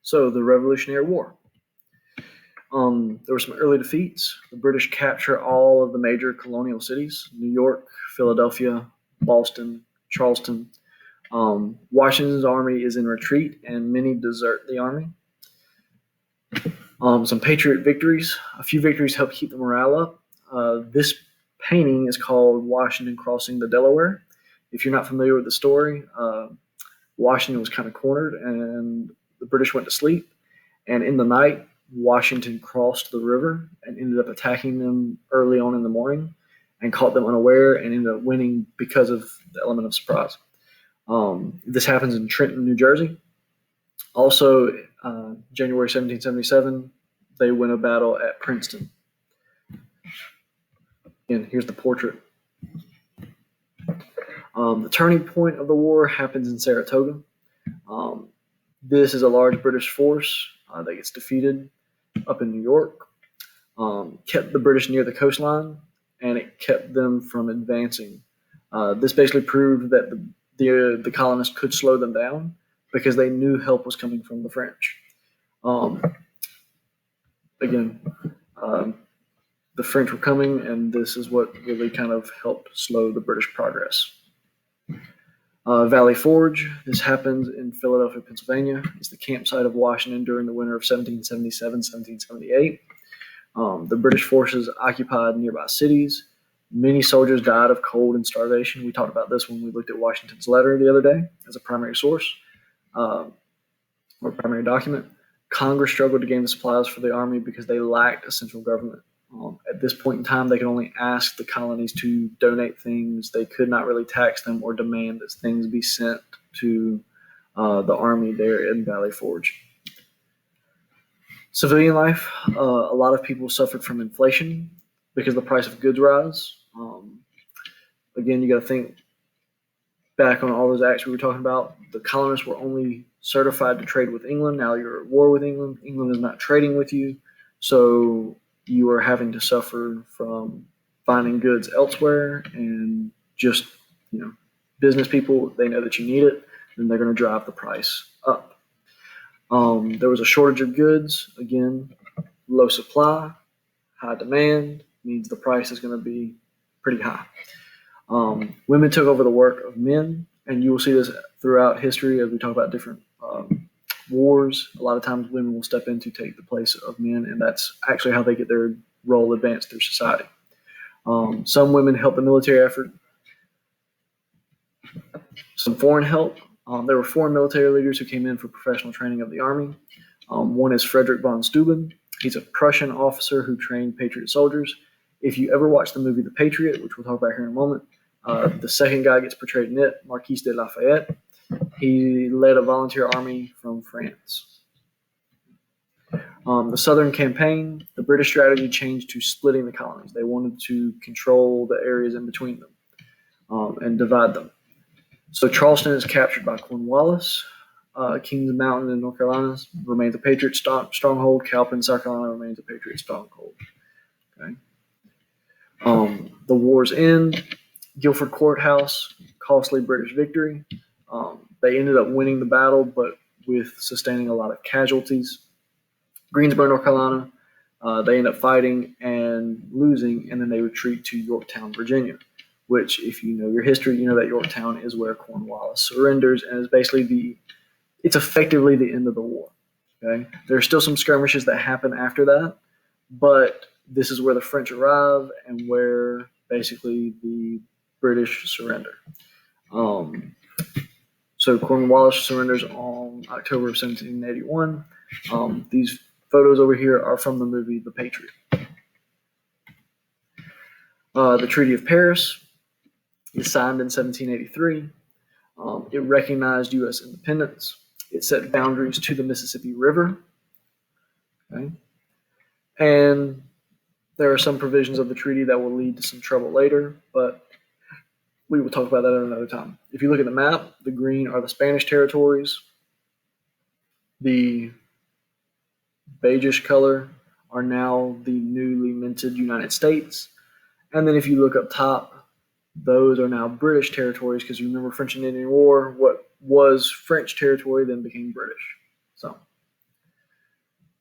So, the Revolutionary War. There were some early defeats. The British capture all of the major colonial cities: New York, Philadelphia, Boston, Charleston. Washington's army is in retreat, and many desert the army. Some Patriot victories. A few victories helped keep the morale up. This painting is called Washington Crossing the Delaware. If you're not familiar with the story, Washington was kind of cornered, and the British went to sleep. And in the night, Washington crossed the river and ended up attacking them early on in the morning and caught them unaware and ended up winning because of the element of surprise. This happens in Trenton, New Jersey. Also, January 1777, they win a battle at Princeton. And here's the portrait. The turning point of the war happens in Saratoga. This is a large British force that gets defeated up in New York. Kept the British near the coastline, and it kept them from advancing. This basically proved that the colonists could slow them down because they knew help was coming from the French. Again, the French were coming, and this is what really kind of helped slow the British progress. Valley Forge. This happens in Philadelphia, Pennsylvania. It's the campsite of Washington during the winter of 1777-1778. The British forces occupied nearby cities. Many soldiers died of cold and starvation. We talked about this when we looked at Washington's letter the other day as a primary source or primary document. Congress struggled to gain the supplies for the army because they lacked a central government. At this point in time, they could only ask the colonies to donate things. They could not really tax them or demand that things be sent to the army there in Valley Forge. Civilian life, a lot of people suffered from inflation because the price of goods rise. Again, you got to think back on all those acts we were talking about. The colonists were only certified to trade with England. Now you're at war with England. England is not trading with you. So you are having to suffer from finding goods elsewhere, and just, business people, they know that you need it, and they're going to drive the price up. There was a shortage of goods. Again, low supply, high demand means the price is going to be pretty high. Women took over the work of men, and you will see this throughout history as we talk about different wars. A lot of times women will step in to take the place of men, and that's actually how they get their role advanced through society. Some women helped the military effort. Some foreign help. There were foreign military leaders who came in for professional training of the army. One is Frederick von Steuben. He's a Prussian officer who trained Patriot soldiers. If you ever watch the movie The Patriot, which we'll talk about here in a moment, the second guy gets portrayed in it, Marquis de Lafayette. He led a volunteer army from France. The Southern Campaign, the British strategy changed to splitting the colonies. They wanted to control the areas in between them and divide them. So Charleston is captured by Cornwallis. Kings Mountain in North Carolina remains a Patriot stronghold. Cowper in South Carolina remains a Patriot stronghold. Okay. The wars end. Guilford Courthouse, costly British victory. They ended up winning the battle, but with sustaining a lot of casualties. Greensboro, North Carolina, they end up fighting and losing, and then they retreat to Yorktown, Virginia, which, if you know your history, you know that Yorktown is where Cornwallis surrenders, and is basically it's effectively the end of the war. Okay, there are still some skirmishes that happen after that, but this is where the French arrive and where basically the British surrender. So Cornwallis surrenders on October of 1781. These photos over here are from the movie The Patriot. The Treaty of Paris is signed in 1783. It recognized U.S. independence. It set boundaries to the Mississippi River. Okay. And there are some provisions of the treaty that will lead to some trouble later, but we will talk about that at another time. If you look at the map, the green are the Spanish territories. The beigeish color are now the newly minted United States. And then if you look up top, those are now British territories, because you remember French and Indian War, what was French territory then became British. So